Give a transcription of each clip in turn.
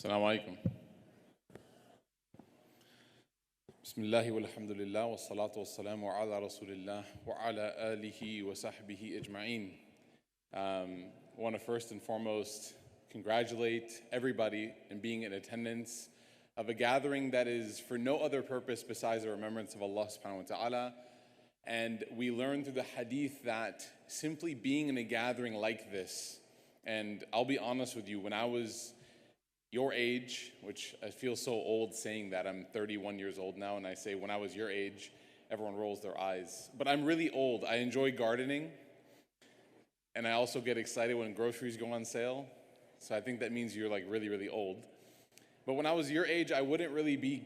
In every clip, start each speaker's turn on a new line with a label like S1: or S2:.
S1: السلام عليكم. بسم الله والحمد لله والصلاة والسلام على رسول الله وعلى آله وصحبه أجمعين. I want to first and foremost congratulate everybody in being in attendance of a gathering that is for no other purpose besides the remembrance of Allah subhanahu wa ta'ala. And we learn through the hadith that simply being in a gathering like this, and I'll be honest with you, when I was your age, which I feel so old saying that, I'm 31 years old now, and I say when I was your age, everyone rolls their eyes. But I'm really old. I enjoy gardening, and I also get excited when groceries go on sale. So I think that means you're like really, really old. But when I was your age, I wouldn't really be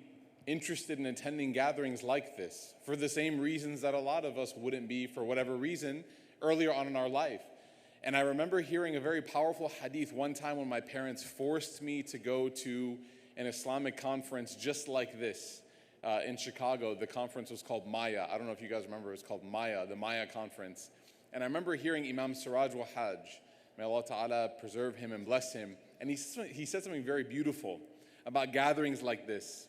S1: interested in attending gatherings like this for the same reasons that a lot of us wouldn't be for whatever reason earlier on in our life. And I remember hearing a very powerful hadith one time when my parents forced me to go to an Islamic conference just like this in Chicago. The conference was called Maya. I don't know if you guys remember, it was called Maya, the Maya conference. And I remember hearing Imam Siraj Wahaj, may Allah Ta'ala preserve him and bless him, and he said something very beautiful about gatherings like this.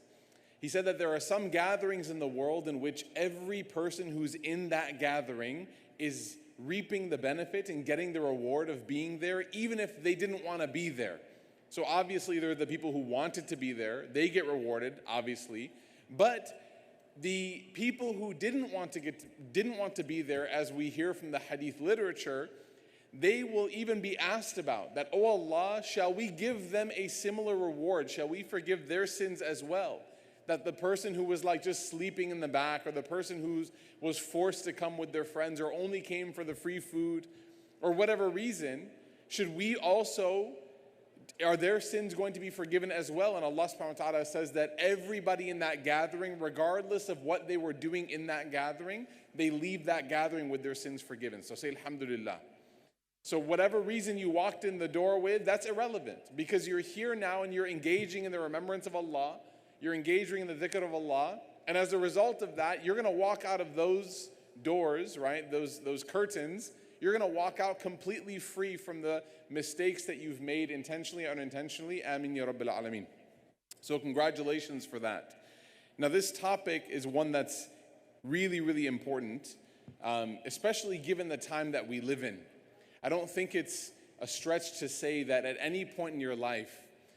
S1: He said that there are some gatherings in the world in which every person who's in that gathering is reaping the benefit and getting the reward of being there, even if they didn't want to be there. So obviously there are the people who wanted to be there, they get rewarded, obviously. But the people who didn't want to be there, as we hear from the hadith literature, they will even be asked about that, oh Allah, shall we give them a similar reward? Shall we forgive their sins as well? That the person who was like just sleeping in the back, or the person who was forced to come with their friends, or only came for the free food, or whatever reason, should we also, are their sins going to be forgiven as well? And Allah subhanahu wa ta'ala says that everybody in that gathering, regardless of what they were doing in that gathering, they leave that gathering with their sins forgiven. So say alhamdulillah. So whatever reason you walked in the door with, that's irrelevant, because you're here now and you're engaging in the remembrance of Allah. You're engaging in the dhikr of Allah, and as a result of that, you're going to walk out of those doors, right? Those curtains. You're going to walk out completely free from the mistakes that you've made intentionally or unintentionally. Ameen ya Rabbil Alameen. So congratulations for that. Now this topic is one that's really, really important, especially given the time that we live in. I don't think it's a stretch to say that at any point in your life,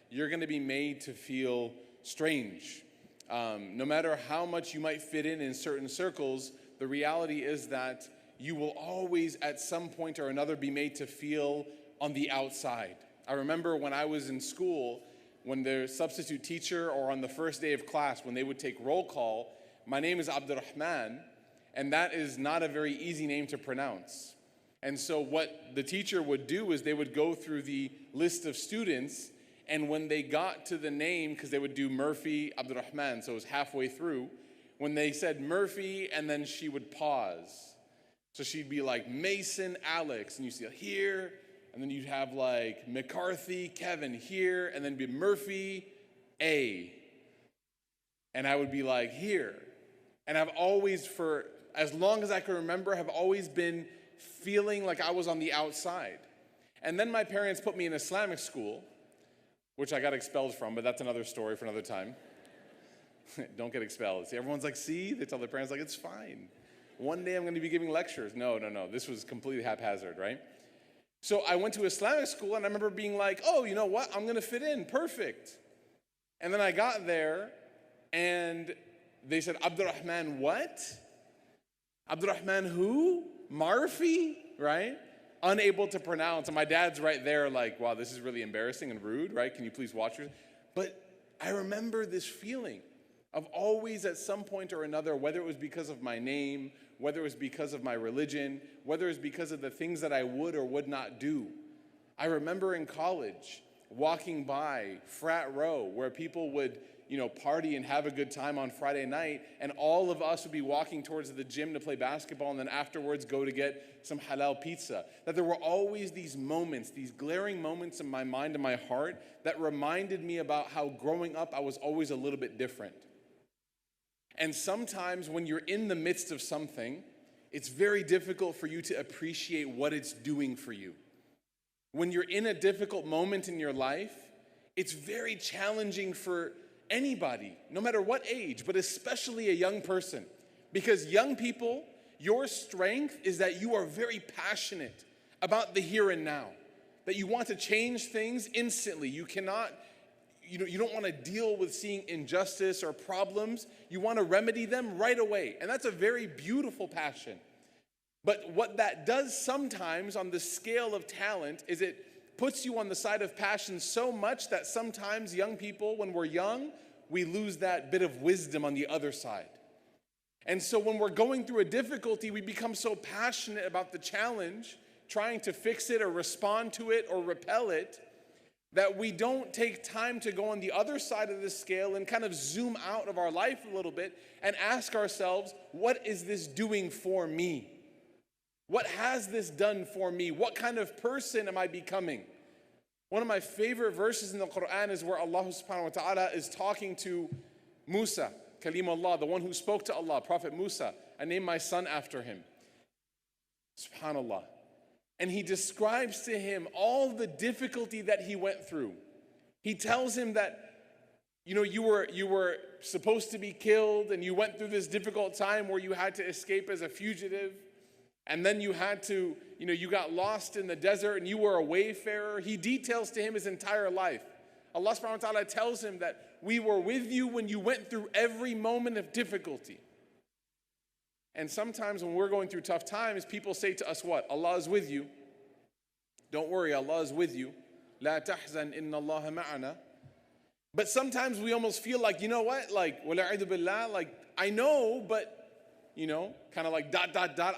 S1: you're going to be made to feel strange. No matter how much you might fit in certain circles, the reality is that you will always at some point or another be made to feel on the outside. I remember when I was in school, when the substitute teacher, or on the first day of class, when they would take roll call, my name is Abdelrahman, and that is not a very easy name to pronounce. And so what the teacher would do is they would go through the list of students, and when they got to the name, because they would do Murphy, Abdelrahman, so it was halfway through, when they said Murphy, and then she would pause. So she'd be like Mason, Alex, and you see here, and then you'd have like McCarthy, Kevin here, and then be Murphy, A. And I would be like here. And I've always, for as long as I can remember, have always been feeling like I was on the outside. And then my parents put me in Islamic school, which I got expelled from, but that's another story for another time. Don't get expelled. See, everyone's like, see? They tell their parents, like, it's fine. One day I'm going to be giving lectures. No. This was completely haphazard, right? So I went to Islamic school, and I remember being like, oh, you know what? I'm going to fit in. Perfect. And then I got there, and they said, Abdurrahman what? Abdurrahman who? Murphy, right? Unable to pronounce, and my dad's right there like, wow, this is really embarrassing and rude, right? Can you please watch yours? But I remember this feeling of always at some point or another, whether it was because of my name, whether it was because of my religion, whether it was because of the things that I would or would not do. I remember in college walking by frat row where people would party and have a good time on Friday night, and all of us would be walking towards the gym to play basketball and then afterwards go to get some halal pizza. That there were always these moments, these glaring moments in my mind and my heart that reminded me about how growing up I was always a little bit different. And sometimes when you're in the midst of something, it's very difficult for you to appreciate what it's doing for you. When you're in a difficult moment in your life, it's very challenging for anybody, no matter what age, but especially a young person. Because young people, your strength is that you are very passionate about the here and now, that you want to change things instantly. You cannot, you don't want to deal with seeing injustice or problems. You want to remedy them right away. And that's a very beautiful passion. But what that does sometimes on the scale of talent is it puts you on the side of passion so much that sometimes young people, when we're young, we lose that bit of wisdom on the other side. And so when we're going through a difficulty, we become so passionate about the challenge, trying to fix it or respond to it or repel it, that we don't take time to go on the other side of the scale and kind of zoom out of our life a little bit and ask ourselves, what is this doing for me? What has this done for me? What kind of person am I becoming? One of my favorite verses in the Quran is where Allah subhanahu wa ta'ala is talking to Musa, Kalim Allah, the one who spoke to Allah, Prophet Musa. I named my son after him. Subhanallah. And he describes to him all the difficulty that he went through. He tells him that, you were supposed to be killed, and you went through this difficult time where you had to escape as a fugitive. And then you had to, you got lost in the desert and you were a wayfarer. He details to him his entire life. Allah subhanahu wa ta'ala tells him that we were with you when you went through every moment of difficulty. And sometimes when we're going through tough times, people say to us what? Allah is with you. Don't worry, Allah is with you. La tahzan inna Allah ma'ana. But sometimes we almost feel like, you know what? Like, wala'idhu billah, like, I know, but kind of like ...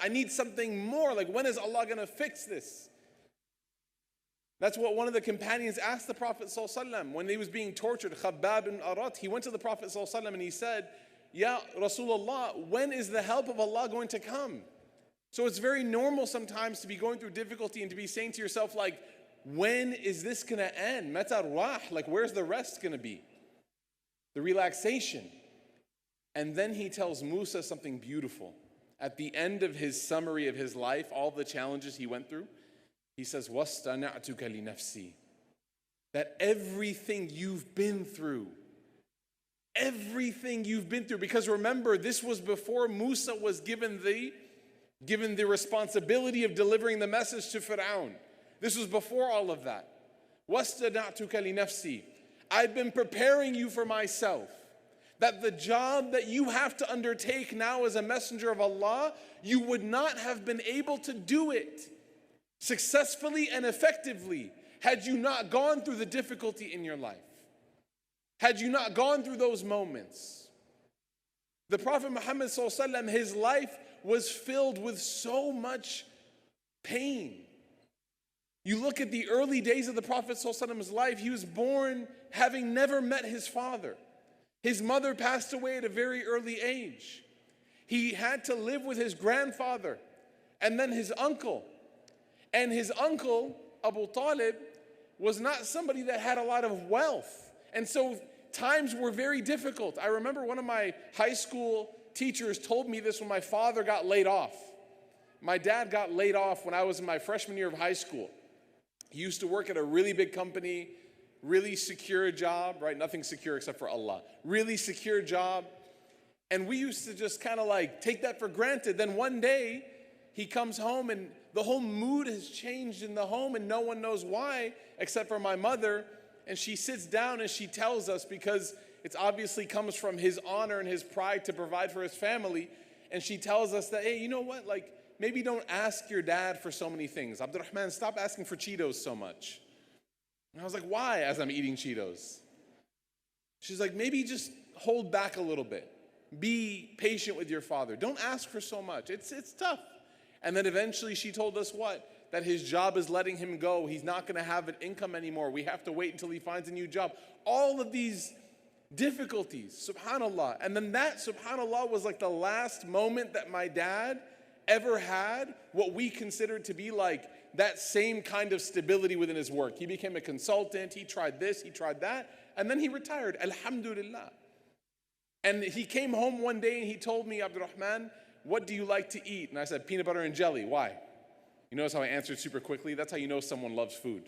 S1: I need something more. Like, when is Allah going to fix this? That's what one of the companions asked the Prophet ﷺ when he was being tortured. Khabbab ibn Arat, he went to the Prophet ﷺ and he said, Ya Rasulullah, when is the help of Allah going to come? So it's very normal sometimes to be going through difficulty and to be saying to yourself, like, when is this going to end? Mata rah, like, where's the rest going to be? The relaxation. And then he tells Musa something beautiful. At the end of his summary of his life, all the challenges he went through, he says, وَاسْتَنَعْتُكَ لِنَفْسِي. That everything you've been through, because remember, this was before Musa was given the responsibility of delivering the message to Fir'aun. This was before all of that. وَاسْتَنَعْتُكَ لِنَفْسِي. I've been preparing you for myself. That the job that you have to undertake now as a messenger of Allah, you would not have been able to do it successfully and effectively had you not gone through the difficulty in your life. Had you not gone through those moments. The Prophet Muhammad ﷺ, his life was filled with so much pain. You look at the early days of the Prophet ﷺ's life, he was born having never met his father. His mother passed away at a very early age. He had to live with his grandfather and then his uncle. And his uncle, Abu Talib, was not somebody that had a lot of wealth. And so times were very difficult. I remember one of my high school teachers told me this when my father got laid off. My dad got laid off when I was in my freshman year of high school. He used to work at a really big company, really secure job, right? Nothing secure except for Allah. Really secure job. And we used to just kind of like take that for granted. Then one day he comes home and the whole mood has changed in the home and no one knows why except for my mother. And she sits down and she tells us, because it obviously comes from his honor and his pride to provide for his family. And she tells us that, hey, you know what? Like, maybe don't ask your dad for so many things. Abdelrahman, stop asking for Cheetos so much. And I was like, why, as I'm eating Cheetos? She's like, maybe just hold back a little bit. Be patient with your father. Don't ask for so much. It's tough. And then eventually she told us what? That his job is letting him go. He's not going to have an income anymore. We have to wait until he finds a new job. All of these difficulties, subhanAllah. And then that, subhanAllah, was like the last moment that my dad ever had what we considered to be like that same kind of stability within his work. He became a consultant. He tried this, he tried that. And then he retired, alhamdulillah. And he came home one day and he told me, Abdurrahman, what do you like to eat? And I said, peanut butter and jelly. Why? You notice how I answered super quickly? That's how you know someone loves food.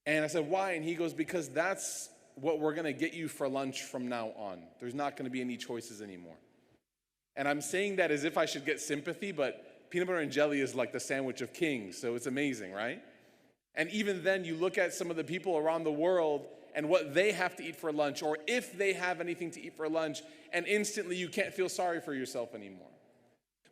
S1: And I said, why? And he goes, because that's what we're going to get you for lunch from now on. There's not going to be any choices anymore. And I'm saying that as if I should get sympathy, but peanut butter and jelly is like the sandwich of kings, so it's amazing, right? And even then, you look at some of the people around the world and what they have to eat for lunch, or if they have anything to eat for lunch, and instantly you can't feel sorry for yourself anymore.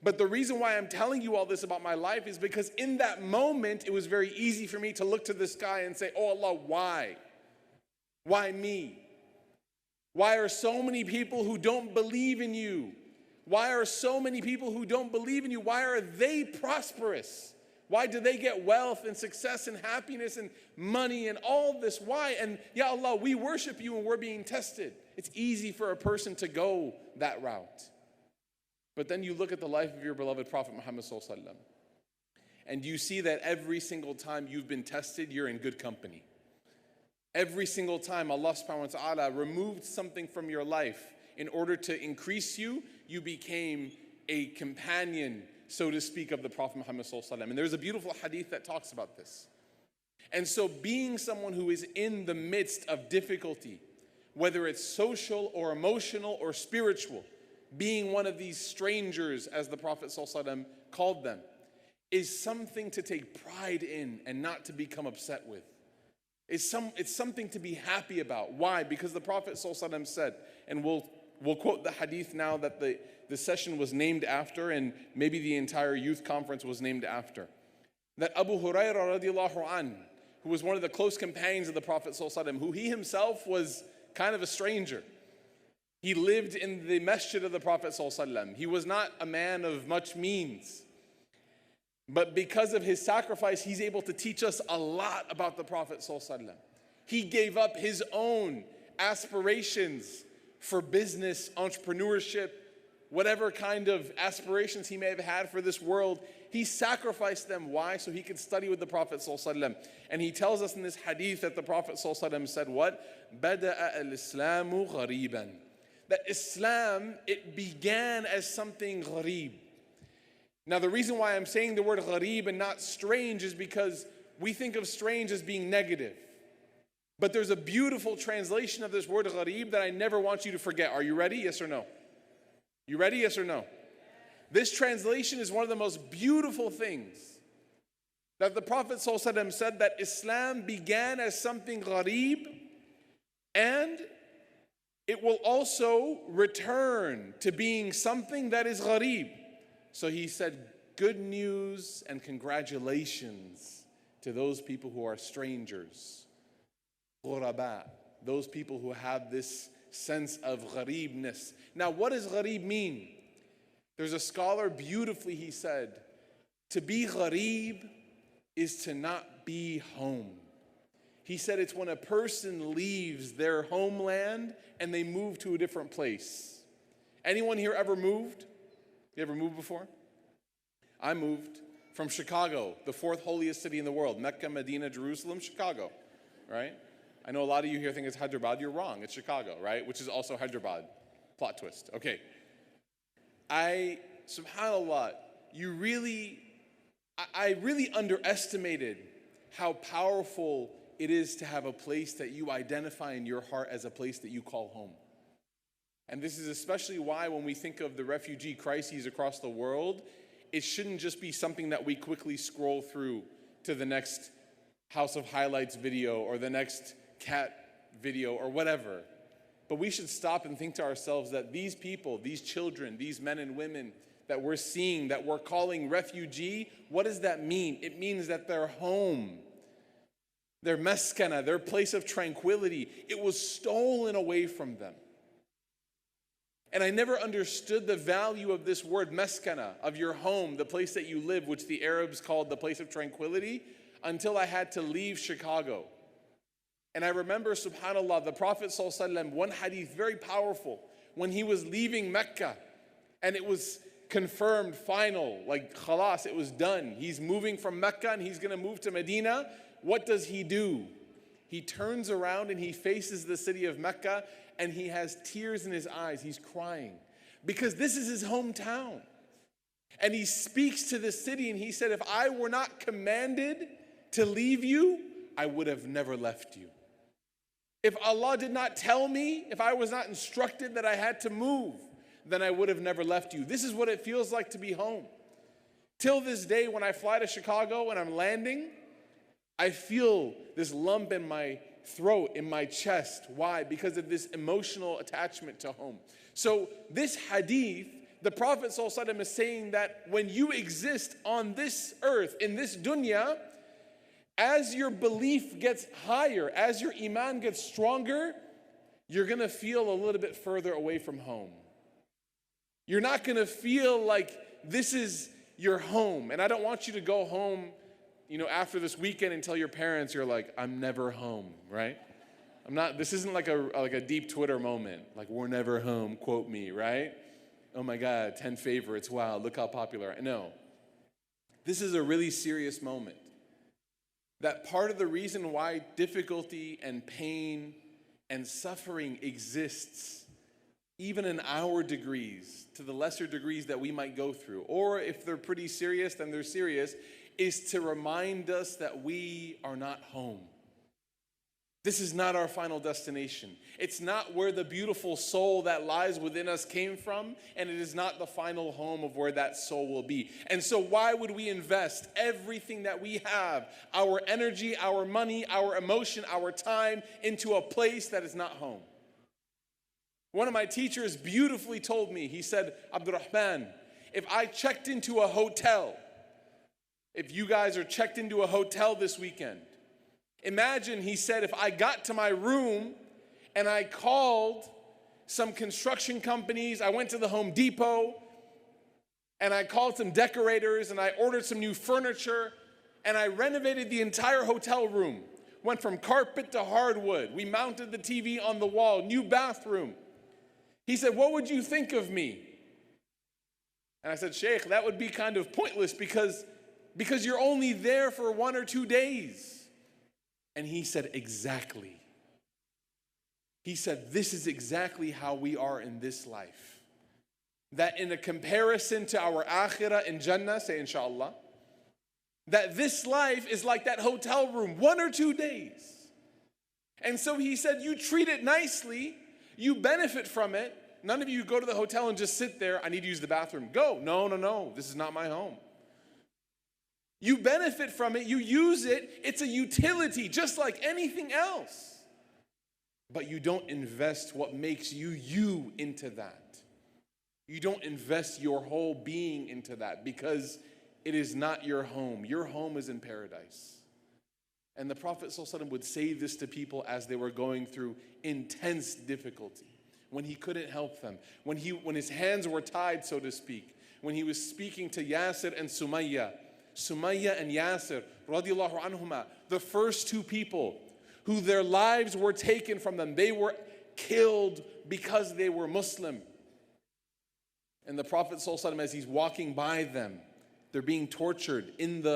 S1: But the reason why I'm telling you all this about my life is because in that moment, it was very easy for me to look to the sky and say, oh Allah, why? Why me? Why are so many people who don't believe in you? Why are so many people who don't believe in you? Why are they prosperous? Why do they get wealth and success and happiness and money and all this? Why? And Ya Allah, we worship you and we're being tested. It's easy for a person to go that route. But then you look at the life of your beloved Prophet Muhammad sallallahu alaihi wasallam, and you see that every single time you've been tested, you're in good company. Every single time Allah subhanahu wa ta'ala removed something from your life in order to increase you, you became a companion, so to speak, of the Prophet Muhammad sallallahu alaihi wasallam. And there's a beautiful hadith that talks about this. And so being someone who is in the midst of difficulty, whether it's social or emotional or spiritual, being one of these strangers, as the Prophet ﷺ called them, is something to take pride in and not to become upset with. It's something to be happy about. Why? Because the Prophet ﷺ said, and we'll quote the hadith now that the session was named after, and maybe the entire youth conference was named after, that Abu Hurairah radiallahu an, who was one of the close companions of the Prophet ﷺ, who he himself was kind of a stranger. He lived in the masjid of the Prophet ﷺ. He was not a man of much means. But because of his sacrifice, he's able to teach us a lot about the Prophet ﷺ. He gave up his own aspirations for business, entrepreneurship, whatever kind of aspirations he may have had for this world. He sacrificed them. Why? So he could study with the Prophet ﷺ. And he tells us in this hadith that the Prophet ﷺ said what? Bada'a al-Islamu ghariban. That Islam, it began as something gharib. Now the reason why I'm saying the word gharib and not strange is because we think of strange as being negative. But there's a beautiful translation of this word gharib that I never want you to forget. Are you ready? Yes or no? You ready? Yes or no? This translation is one of the most beautiful things. That the Prophet ﷺ said that Islam began as something gharib, and it will also return to being something that is gharib. So he said, good news and congratulations to those people who are strangers. Ghuraba, those people who have this sense of gharibness. Now, what does gharib mean? There's a scholar, beautifully he said, to be gharib is to not be home. He said it's when a person leaves their homeland and they move to a different place. Anyone here ever moved? You ever moved before? I moved from Chicago, the fourth holiest city in the world. Mecca, Medina, Jerusalem, Chicago, right? I know a lot of you here think it's Hyderabad. You're wrong. It's Chicago, right? Which is also Hyderabad. Plot twist. Okay. Subhanallah, I really underestimated how powerful it is to have a place that you identify in your heart as a place that you call home. And this is especially why when we think of the refugee crises across the world, it shouldn't just be something that we quickly scroll through to the next House of Highlights video or the next cat video or whatever. But we should stop and think to ourselves that these people, these children, these men and women that we're seeing, that we're calling refugee, what does that mean? It means that their home, their maskana, their place of tranquility, it was stolen away from them. And I never understood the value of this word maskana, of your home, the place that you live, which the Arabs called the place of tranquility, until I had to leave Chicago. And I remember, subhanAllah, the Prophet ﷺ, one hadith, very powerful, when he was leaving Mecca, and it was confirmed, final, like khalas, it was done. He's moving from Mecca and he's going to move to Medina. What does he do? He turns around and he faces the city of Mecca, and he has tears in his eyes. He's crying because this is his hometown. And he speaks to the city and he said, if I were not commanded to leave you, I would have never left you. If Allah did not tell me, if I was not instructed that I had to move, then I would have never left you. This is what it feels like to be home. Till this day, when I fly to Chicago and I'm landing, I feel this lump in my throat, in my chest. Why? Because of this emotional attachment to home. So this hadith, the Prophet ﷺ is saying that when you exist on this earth, in this dunya, as your belief gets higher, as your iman gets stronger, you're going to feel a little bit further away from home. You're not going to feel like this is your home. And I don't want you to go home, after this weekend and tell your parents, you're like, I'm never home, right? This isn't like a deep Twitter moment, like we're never home, quote me, right? Oh my God, 10 favorites, wow, look how popular. No, this is a really serious moment. That part of the reason why difficulty and pain and suffering exists, even in our degrees, to the lesser degrees that we might go through, or if they're pretty serious, then they're serious, is to remind us that we are not home. This is not our final destination. It's not where the beautiful soul that lies within us came from, and it is not the final home of where that soul will be. And so why would we invest everything that we have, our energy, our money, our emotion, our time, into a place that is not home? One of my teachers beautifully told me, he said, Abdelrahman, if I checked into a hotel, if you guys are checked into a hotel this weekend, imagine, he said, if I got to my room and I called some construction companies, I went to the Home Depot and I called some decorators and I ordered some new furniture and I renovated the entire hotel room. Went from carpet to hardwood. We mounted the TV on the wall, new bathroom. He said, what would you think of me? And I said, Sheikh, that would be kind of pointless because you're only there for 1 or 2 days. And he said, exactly. He said, this is exactly how we are in this life. That in a comparison to our akhirah in Jannah, say inshallah, that this life is like that hotel room, 1 or 2 days. And so he said, you treat it nicely, you benefit from it. None of you go to the hotel and just sit there, I need to use the bathroom. Go, no, this is not my home. You benefit from it, you use it, it's a utility just like anything else. But you don't invest what makes you into that. You don't invest your whole being into that because it is not your home. Your home is in paradise. And the Prophet ﷺ would say this to people as they were going through intense difficulty, when he couldn't help them, when his hands were tied, so to speak, when he was speaking to Yasir and Sumayya and Yasir, radiallahu anhuma, the first two people who their lives were taken from them. They were killed because they were Muslim. And the Prophet ﷺ, as he's walking by them, they're being tortured in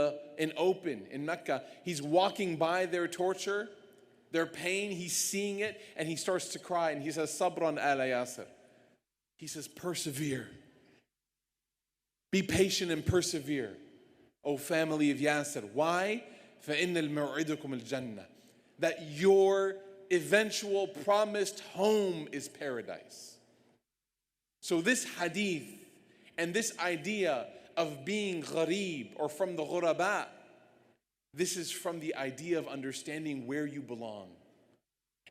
S1: open in Mecca. He's walking by their torture, their pain, he's seeing it, and he starts to cry, and he says, Sabran ala Yasir. He says, persevere. Be patient and persevere, O family of Yasir. Why? فَإِنَّ الْمَوْعِدُكُمُ الْجَنَّةِ. That your eventual promised home is paradise. So this hadith and this idea of being gharib or from the ghuraba, this is from the idea of understanding where you belong.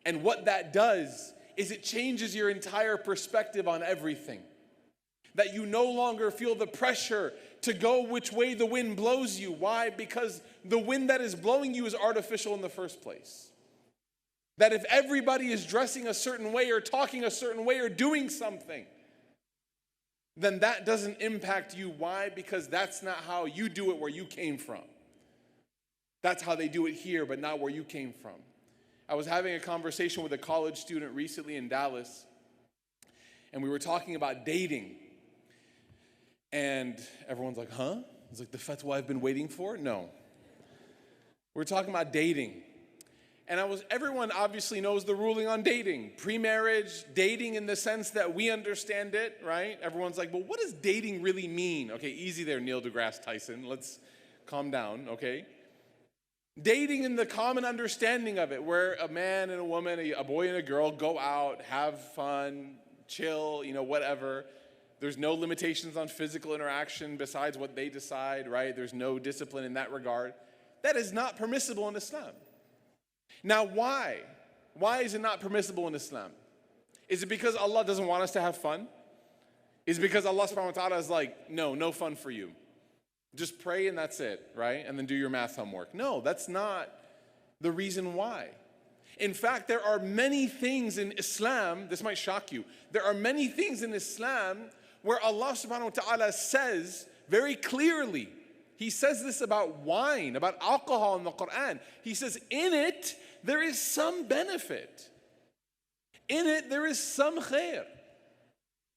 S1: And what that does is it changes your entire perspective on everything. That you no longer feel the pressure to go which way the wind blows you. Why? Because the wind that is blowing you is artificial in the first place. That if everybody is dressing a certain way or talking a certain way or doing something, then that doesn't impact you. Why? Because that's not how you do it where you came from. That's how they do it here, but not where you came from. I was having a conversation with a college student recently in Dallas, and we were talking about dating. And everyone's like, huh? It's like the fatwa I've been waiting for? No. We're talking about dating. And everyone obviously knows the ruling on dating. Pre-marriage, dating in the sense that we understand it, right? Everyone's like, well, what does dating really mean? Okay, easy there, Neil deGrasse Tyson. Let's calm down, okay? Dating in the common understanding of it, where a man and a woman, a boy and a girl go out, have fun, chill, whatever. There's no limitations on physical interaction besides what they decide, right? There's no discipline in that regard. That is not permissible in Islam. Now, why? Why is it not permissible in Islam? Is it because Allah doesn't want us to have fun? Is it because Allah subhanahu wa ta'ala is like, no fun for you? Just pray and that's it, right? And then do your math homework. No, that's not the reason why. In fact, there are many things in Islam, this might shock you, there are many things in Islam where Allah subhanahu wa ta'ala says very clearly, He says this about wine, about alcohol in the Quran. He says, in it, there is some benefit. In it, there is some khair.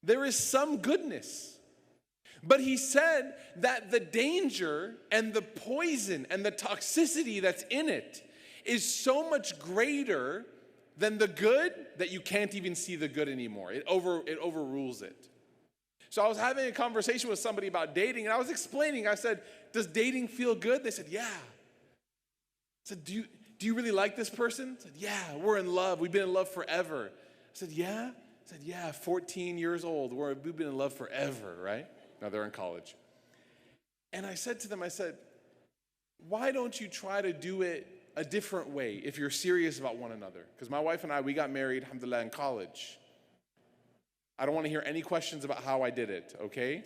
S1: There is some goodness. But He said that the danger and the poison and the toxicity that's in it is so much greater than the good that you can't even see the good anymore. It overrules it. So I was having a conversation with somebody about dating, and I was explaining. I said, does dating feel good? They said, yeah. I said, do you really like this person? I said, yeah, we're in love. We've been in love forever. I said, yeah? I said, yeah, 14 years old. We've been in love forever, right? Now they're in college. And I said to them, why don't you try to do it a different way if you're serious about one another? Because my wife and I, we got married, alhamdulillah, in college. I don't want to hear any questions about how I did it, okay?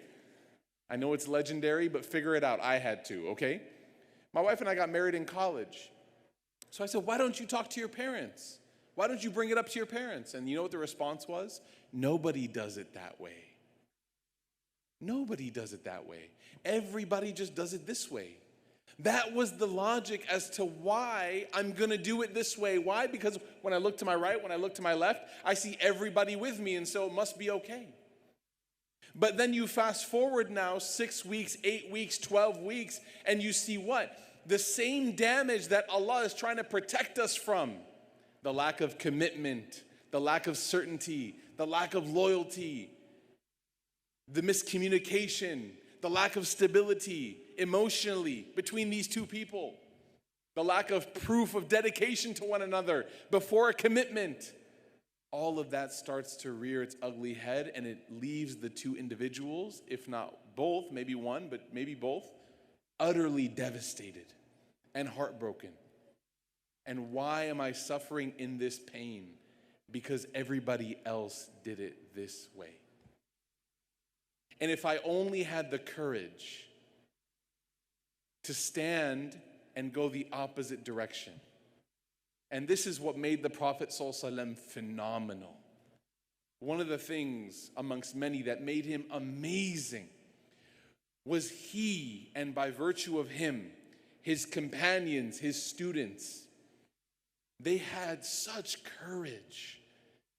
S1: I know it's legendary, but figure it out. I had to, okay? My wife and I got married in college. So I said, why don't you talk to your parents? Why don't you bring it up to your parents? And you know what the response was? Nobody does it that way. Nobody does it that way. Everybody just does it this way. That was the logic as to why I'm going to do it this way. Why? Because when I look to my right, when I look to my left, I see everybody with me, and so it must be okay. But then you fast forward now 6 weeks, 8 weeks, 12 weeks, and you see what? The same damage that Allah is trying to protect us from. The lack of commitment, the lack of certainty, the lack of loyalty, the miscommunication, the lack of stability emotionally between these two people, the lack of proof of dedication to one another before a commitment. All of that starts to rear its ugly head, and it leaves the two individuals, if not both, maybe one, but maybe both, utterly devastated and heartbroken. And why am I suffering in this pain? Because everybody else did it this way. And if I only had the courage to stand and go the opposite direction. And this is what made the Prophet ﷺ phenomenal. One of the things amongst many that made him amazing was he, and by virtue of him, his companions, his students, they had such courage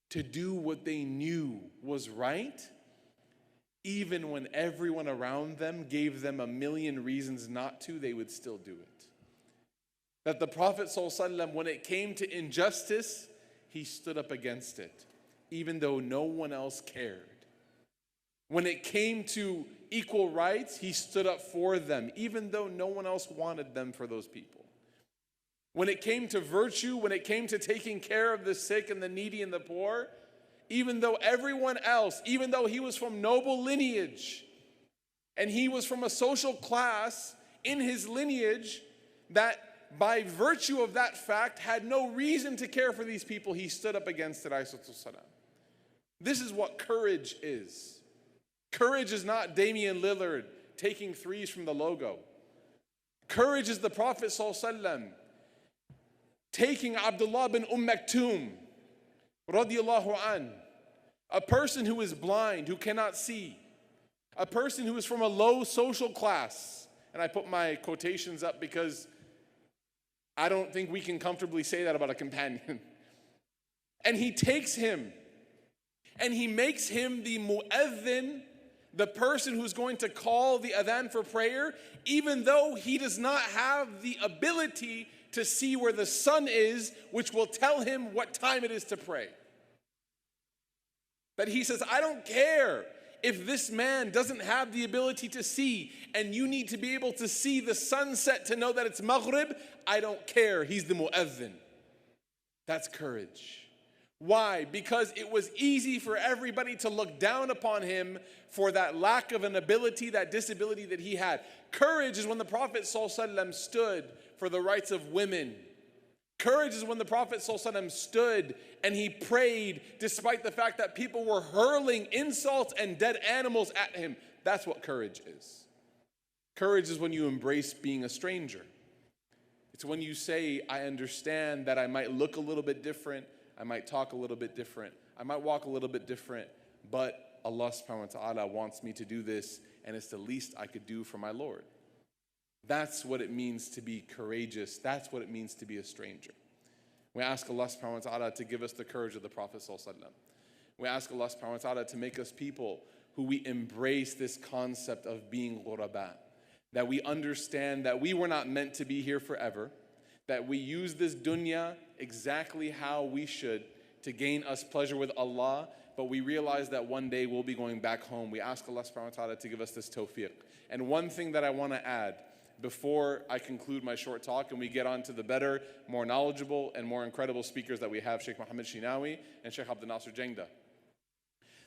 S1: to do what they knew was right, even when everyone around them gave them a million reasons not to, they would still do it. That the Prophet ﷺ, when it came to injustice, he stood up against it, even though no one else cared. When it came to equal rights, he stood up for them, even though no one else wanted them for those people. When it came to virtue, when it came to taking care of the sick and the needy and the poor, even though everyone else, even though he was from noble lineage, and he was from a social class in his lineage that by virtue of that fact had no reason to care for these people, he stood up against it, alayhi salatu. This is what courage is. Courage is not Damian Lillard taking threes from the logo. Courage is the Prophet ﷺ taking Abdullah bin Maktoum radiyallahu an, a person who is blind, who cannot see, a person who is from a low social class. And I put my quotations up because I don't think we can comfortably say that about a companion. And he takes him and he makes him the mu'adhin, the person who's going to call the adhan for prayer, even though he does not have the ability to see where the sun is, which will tell him what time it is to pray. But he says, I don't care If this man doesn't have the ability to see, and you need to be able to see the sunset to know that it's Maghrib, I don't care. He's the mu'adhin. That's courage. Why? Because it was easy for everybody to look down upon him for that lack of an ability, that disability that he had. Courage is when the Prophet ﷺ stood for the rights of women. Courage is when the Prophet ﷺ stood and he prayed despite the fact that people were hurling insults and dead animals at him. That's what courage is. Courage is when you embrace being a stranger. It's when you say, I understand that I might look a little bit different, I might talk a little bit different, I might walk a little bit different, but Allah subhanahu wa ta'ala wants me to do this, and it's the least I could do for my Lord. That's what it means to be courageous. That's what it means to be a stranger. We ask Allah subhanahu wa ta'ala to give us the courage of the Prophet sallallahu alaihi wasallam. We ask Allah subhanahu wa ta'ala to make us people who we embrace this concept of being ghuraba. That we understand that we were not meant to be here forever. That we use this dunya exactly how we should to gain us pleasure with Allah. But we realize that one day we'll be going back home. We ask Allah subhanahu wa ta'ala to give us this tawfiq. And one thing that I want to add before I conclude my short talk and we get on to the better, more knowledgeable, and more incredible speakers that we have, Sheikh Muhammad Shinawi and Sheikh Abdel Nasser Jengda.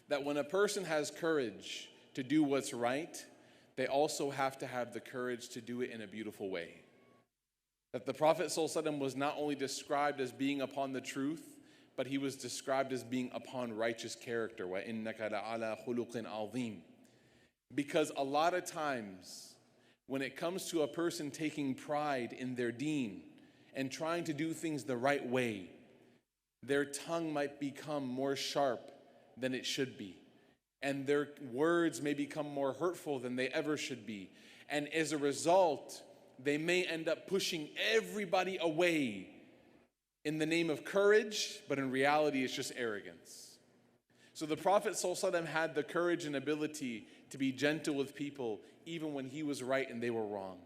S1: That when a person has courage to do what's right, they also have to have the courage to do it in a beautiful way. That the Prophet ﷺ was not only described as being upon the truth, but he was described as being upon righteous character. وَإِنَّكَ لَعَلَى خُلُقٍ عَظِيمٍ. Because a lot of times, when it comes to a person taking pride in their deen and trying to do things the right way, their tongue might become more sharp than it should be. And their words may become more hurtful than they ever should be. And as a result, they may end up pushing everybody away in the name of courage, but in reality it's just arrogance. So the Prophet ﷺ had the courage and ability to be gentle with people even when he was right and they were wrong.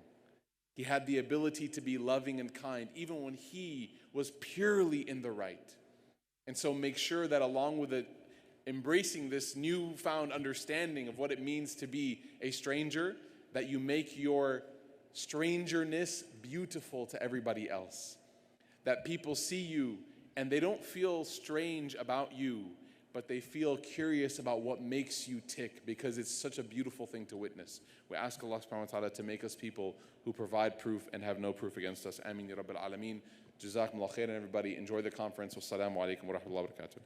S1: He had the ability to be loving and kind even when he was purely in the right. And so make sure that along with it, embracing this newfound understanding of what it means to be a stranger, that you make your strangerness beautiful to everybody else. That people see you and they don't feel strange about you, but they feel curious about what makes you tick, because it's such a beautiful thing to witness. We ask Allah subhanahu wa ta'ala to make us people who provide proof and have no proof against us. Ameen ya Rabbil Alameen. Jazakumullah khairan, everybody. Enjoy the conference. Wassalamu alaikum wa rahmatullahi wa barakatuh.